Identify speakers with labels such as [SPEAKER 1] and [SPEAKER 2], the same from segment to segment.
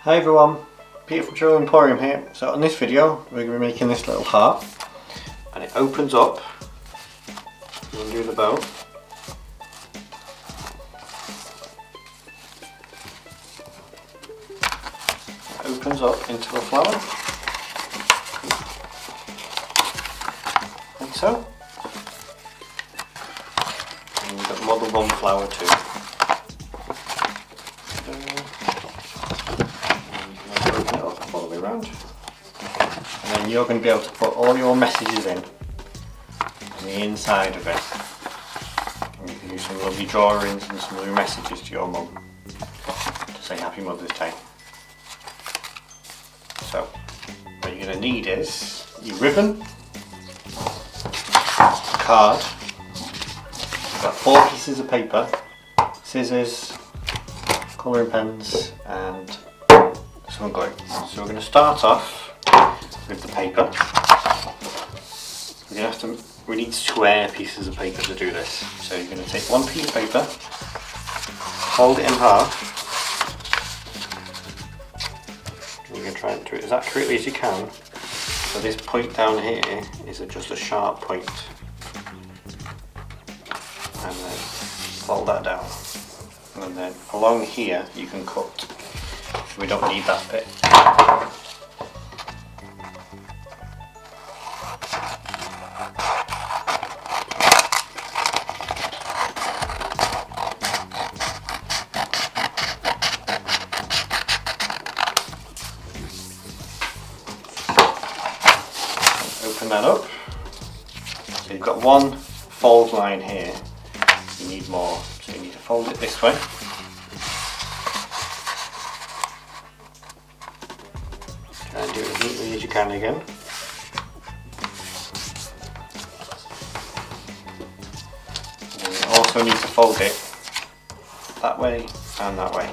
[SPEAKER 1] Hi everyone, Peter from Joe Emporium here. So in this video we're going to be making this little heart, and it opens up. You undo the bow. It opens up into the flower, like so. And you've got more than one flower too. All the way around, and then you're going to be able to put all your messages in the inside of it, and you can do some lovely drawings and some lovely messages to your mum to say Happy Mother's Day. So what you're going to need is your ribbon, card, you've got 4 pieces of paper, scissors, colouring pens and some glue. So we're going to start off with the paper. We need square pieces of paper to do this. So you're going to take one piece of paper, fold it in half. And you're going to try and do it as accurately as you can. So this point down here is just a sharp point. And then fold that down. And then along here you can cut. We don't need that bit. Open that up. So you've got one fold line here. You need more, so you need to fold it this way. And do it as neatly as you can again. And you also need to fold it that way and that way.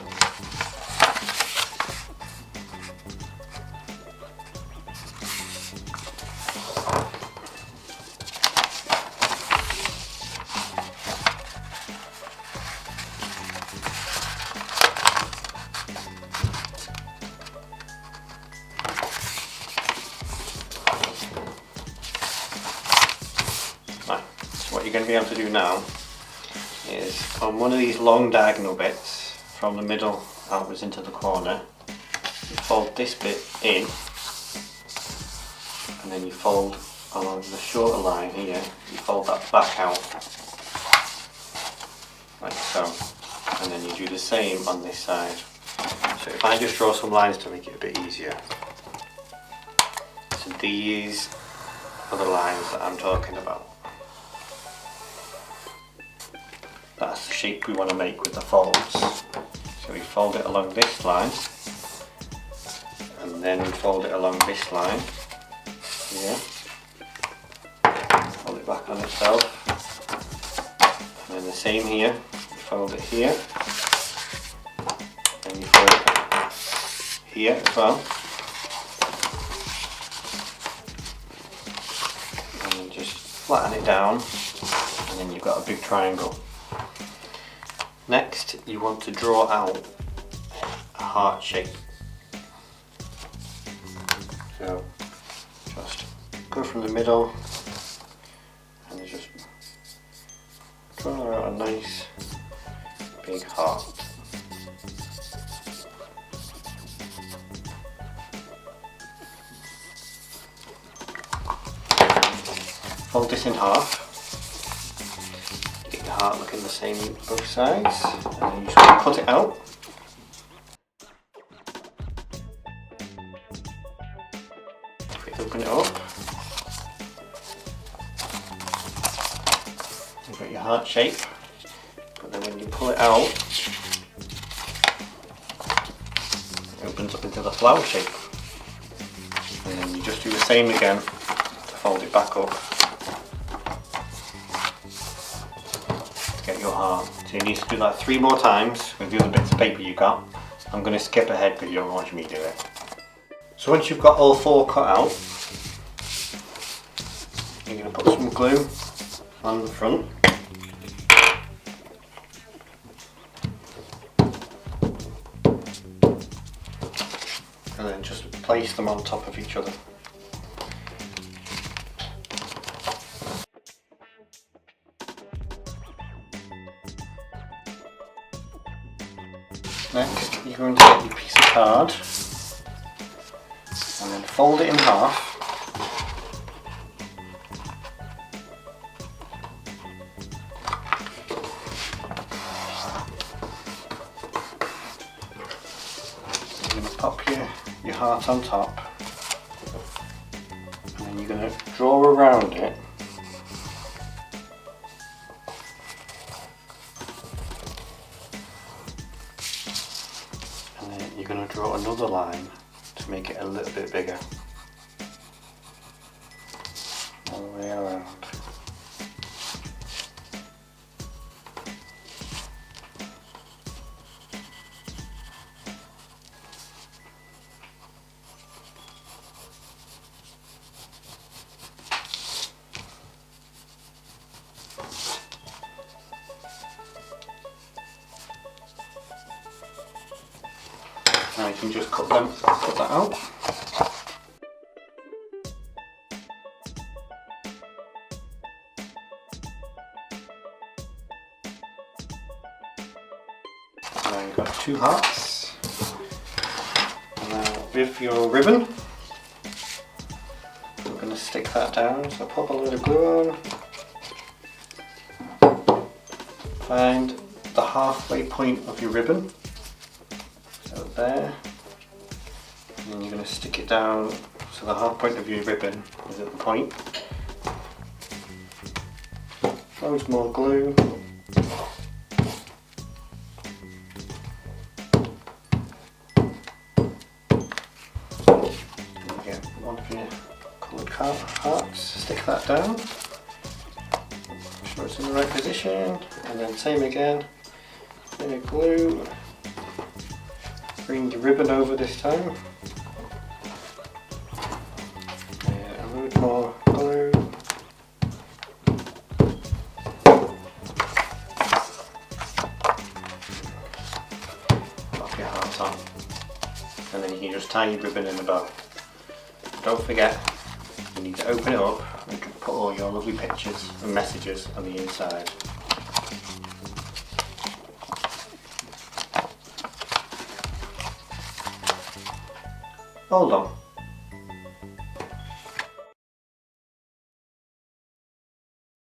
[SPEAKER 1] What you're going to be able to do now is on one of these long diagonal bits from the middle outwards into the corner, you fold this bit in and then you fold along the shorter line here, you fold that back out like so, and then you do the same on this side. So if I just draw some lines to make it a bit easier, so these are the lines that I'm talking about. That's the shape we want to make with the folds. So we fold it along this line, and then we fold it along this line here. Fold it back on itself. And then the same here. You fold it here, and you fold it here as well. And then just flatten it down, and then you've got a big triangle. Next, you want to draw out a heart shape. So, just go from the middle and just draw out a nice big heart. Fold this in half. Heart looking the same both sides, and then you just want to cut it out. If we open it up, you've got your heart shape, but then when you pull it out, it opens up into the flower shape. And then you just do the same again to fold it back up. Get your heart. So you need to do that 3 more times with the other bits of paper you got. I'm going to skip ahead because you don't want me to do it. So once you've got all 4 cut out, you're going to put some glue on the front. place them on top of each other. Next, you're going to get your piece of card and then fold it in half. You're going to pop your heart on top, and then you're going to draw around it. And then you're going to draw another line to make it a little bit bigger. All the way around. Now you can just cut that out. Now you've got 2 hearts. Now with your ribbon, we're going to stick that down. So pop a load of glue on. Find the halfway point of your ribbon. So there, and then you're going to stick it down so the half point of your ribbon is at the point. Loads more glue. And get one of your coloured hearts, stick that down, make sure it's in the right position, and then same again, bit of glue. Bring your ribbon over this time. A little more glue. Pop your heart on. And then you can just tie your ribbon in the bow. Don't forget, you need to open it up and put all your lovely pictures and messages on the inside. Hold on.